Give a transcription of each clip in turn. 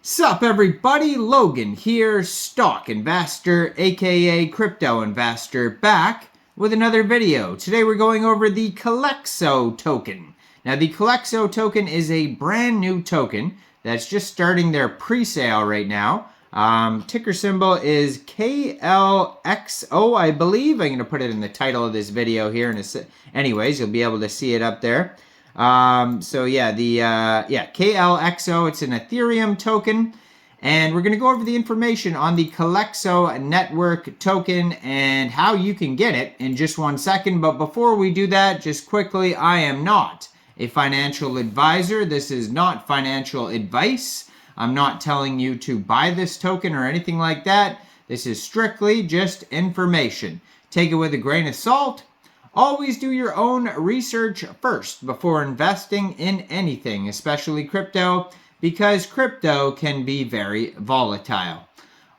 Sup everybody, Logan here, stock investor aka crypto investor, back with another video. Today we're going over the Kelexo token. Now the Kelexo token is a brand new token that's just starting their pre-sale right now. Ticker symbol is KLXO, I believe. I'm going to put it in the title of this video here. Anyways, you'll be able to see it up there. KLXO, it's an Ethereum token, and we're going to go over the information on the Kelexo network token and how you can get it in just 1 second. But before we do that, just quickly, I am not a financial advisor. This is not financial advice. I'm not telling you to buy this token or anything like that. This is strictly just information. Take it with a grain of salt. Always do your own research first before investing in anything, especially crypto, because crypto can be very volatile.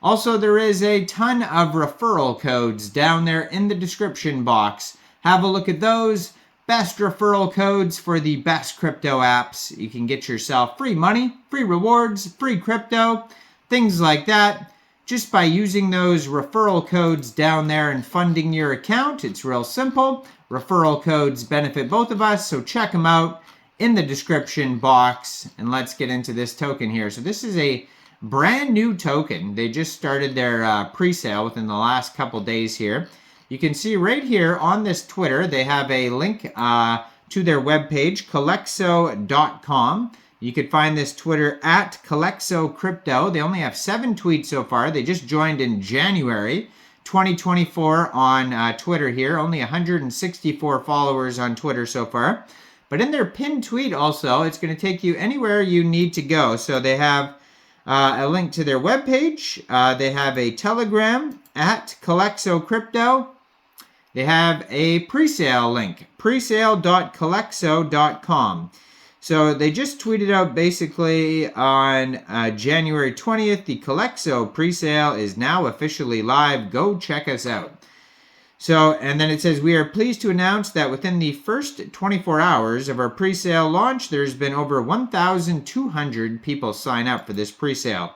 Also, there is a ton of referral codes down there in the description box. Have a look at those. Best referral codes for the best crypto apps. You can get yourself free money, free rewards, free crypto, things like that. Just by using those referral codes down there and funding your account. It's real simple. Referral codes benefit both of us, so check them out in the description box. And let's get into this token here. So this is a brand new token. They just started their pre-sale within the last couple days here. You can see right here on this Twitter, they have a link to their webpage, Klxo.com. You could find this Twitter at Kelexo Crypto. They only have 7 tweets so far. They just joined in January 2024 on Twitter here. Only 164 followers on Twitter so far. But in their pinned tweet also, it's going to take you anywhere you need to go. So they have a link to their webpage. They have a Telegram at Kelexo Crypto. They have a pre-sale link, presale.kelexo.com. So they just tweeted out basically on January 20th, the Kelexo presale is now officially live. Go check us out. So, and then it says, we are pleased to announce that within the first 24 hours of our presale launch, there's been over 1,200 people sign up for this presale.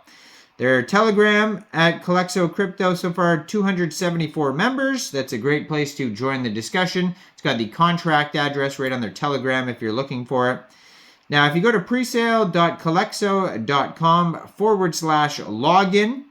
Their Telegram at Kelexo Crypto, so far 274 members. That's a great place to join the discussion. It's got the contract address right on their Telegram if you're looking for it. Now, if you go to presale.kelexo.com/login,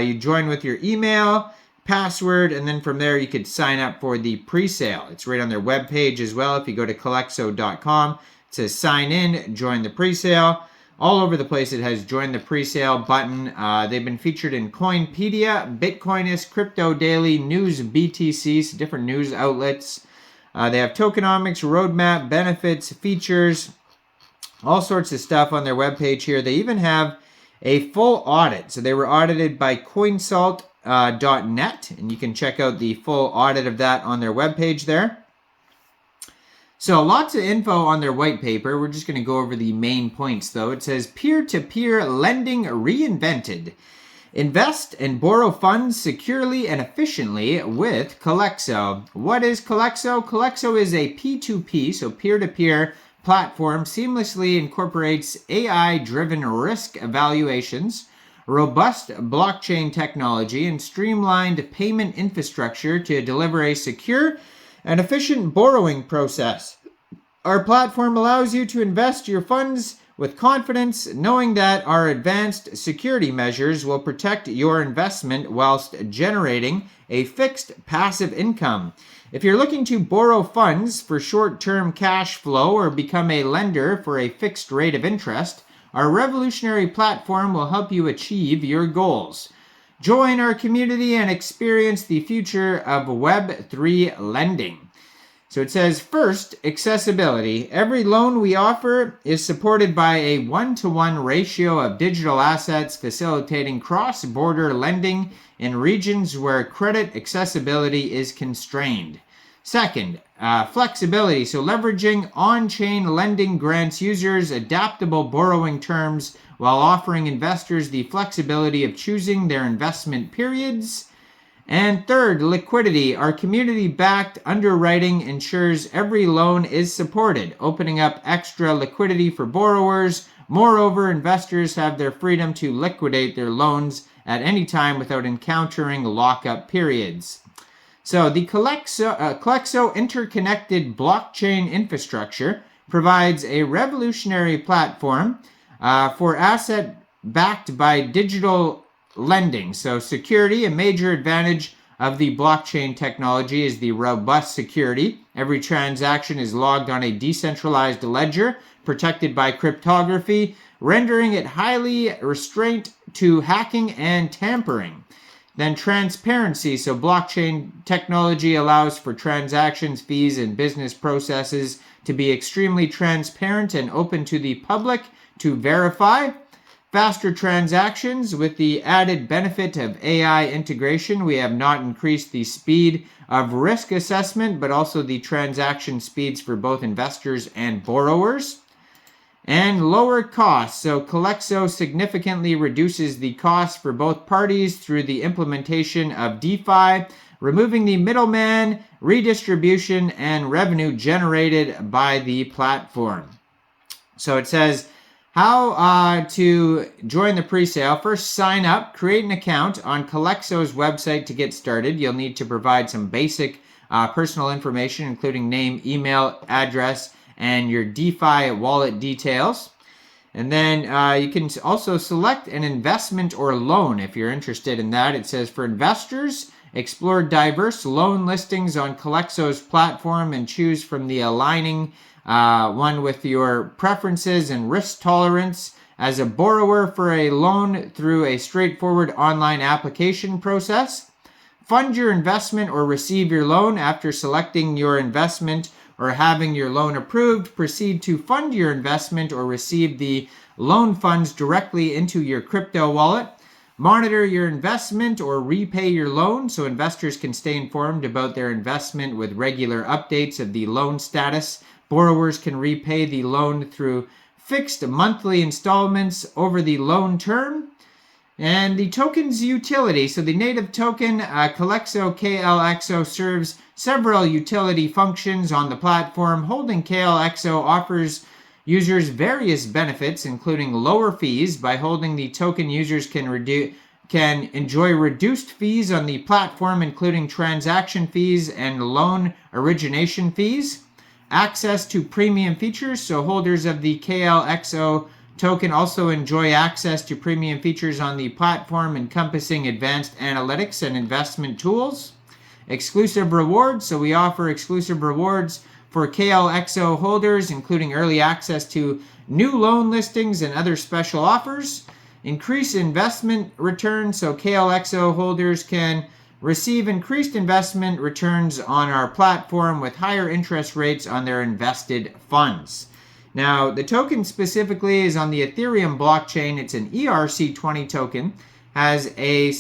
you join with your email, password, and then from there you could sign up for the presale. It's right on their webpage as well. If you go to kelexo.com, it says sign in, join the presale. All over the place it has join the presale button. They've been featured in Coinpedia, Bitcoinist, Crypto Daily, News BTC, different news outlets. They have Tokenomics, roadmap, benefits, features, all sorts of stuff on their webpage here. They even have a full audit. So they were audited by coinsalt.net, and you can check out the full audit of that on their webpage there. So lots of info on their white paper. We're just going to go over the main points though. It says peer-to-peer lending reinvented. Invest and borrow funds securely and efficiently with Kelexo. What is Kelexo? Kelexo is a P2P, so peer-to-peer platform, seamlessly incorporates AI-driven risk evaluations, robust blockchain technology, and streamlined payment infrastructure to deliver a secure and efficient borrowing process. Our platform allows you to invest your funds with confidence, knowing that our advanced security measures will protect your investment whilst generating a fixed passive income. If you're looking to borrow funds for short-term cash flow or become a lender for a fixed rate of interest, our revolutionary platform will help you achieve your goals. Join our community and experience the future of Web3 lending. So it says, first, accessibility. Every loan we offer is supported by a 1-to-1 ratio of digital assets, facilitating cross-border lending in regions where credit accessibility is constrained. Second, flexibility. So leveraging on-chain lending grants users adaptable borrowing terms while offering investors the flexibility of choosing their investment periods. And third, liquidity. Our community-backed underwriting ensures every loan is supported, opening up extra liquidity for borrowers. Moreover, investors have their freedom to liquidate their loans at any time without encountering lockup periods. So the Klxo interconnected blockchain infrastructure provides a revolutionary platform for asset backed by digital lending. So security, a major advantage of the blockchain technology is the robust security. Every transaction is logged on a decentralized ledger protected by cryptography, rendering it highly restrained to hacking and tampering. Then transparency. So blockchain technology allows for transactions, fees, and business processes to be extremely transparent and open to the public to verify. Faster transactions. With the added benefit of AI integration, we have not increased the speed of risk assessment, but also the transaction speeds for both investors and borrowers. And lower costs. So Kelexo significantly reduces the cost for both parties through the implementation of DeFi, removing the middleman, redistribution, and revenue generated by the platform. So it says how to join the presale. First, sign up, create an account on Kelexo's website to get started. You'll need to provide some basic personal information, including name, email, address, and your DeFi wallet details. And then you can also select an investment or loan if you're interested in that. It says for investors, explore diverse loan listings on Kelexo's platform and choose from the aligning one with your preferences and risk tolerance. As a borrower for a loan through a straightforward online application process. Fund your investment or receive your loan after selecting your investment or having your loan approved. Proceed to fund your investment or receive the loan funds directly into your crypto wallet. Monitor your investment or repay your loan so investors can stay informed about their investment with regular updates of the loan status. Borrowers can repay the loan through fixed monthly installments over the loan term. And the token's utility. So the native token, Kelexo KLXO, serves several utility functions on the platform. Holding KLXO offers users various benefits, including lower fees. By holding the token, users can enjoy reduced fees on the platform, including transaction fees and loan origination fees. Access to premium features. So holders of the KLXO token also enjoy access to premium features on the platform encompassing advanced analytics and investment tools. Exclusive rewards. So we offer exclusive rewards for KLXO holders, including early access to new loan listings and other special offers. Increase investment returns. So KLXO holders can receive increased investment returns on our platform with higher interest rates on their invested funds. Now, the token specifically is on the Ethereum blockchain. It's an ERC20 token. Has a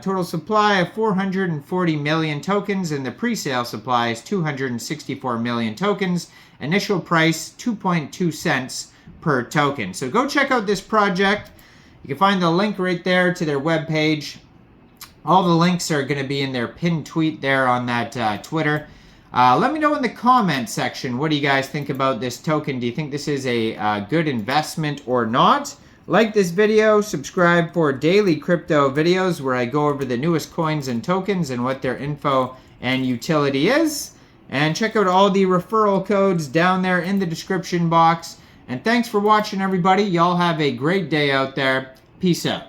total supply of 440 million tokens, and the pre-sale supply is 264 million tokens. Initial price, 2.2 cents per token. So go check out this project. You can find the link right there to their webpage. All the links are going to be in their pinned tweet there on that Twitter. Let me know in the comment section, what do you guys think about this token? Do you think this is a good investment or not? Like this video, subscribe for daily crypto videos where I go over the newest coins and tokens and what their info and utility is. And check out all the referral codes down there in the description box. And thanks for watching, everybody. Y'all have a great day out there. Peace out.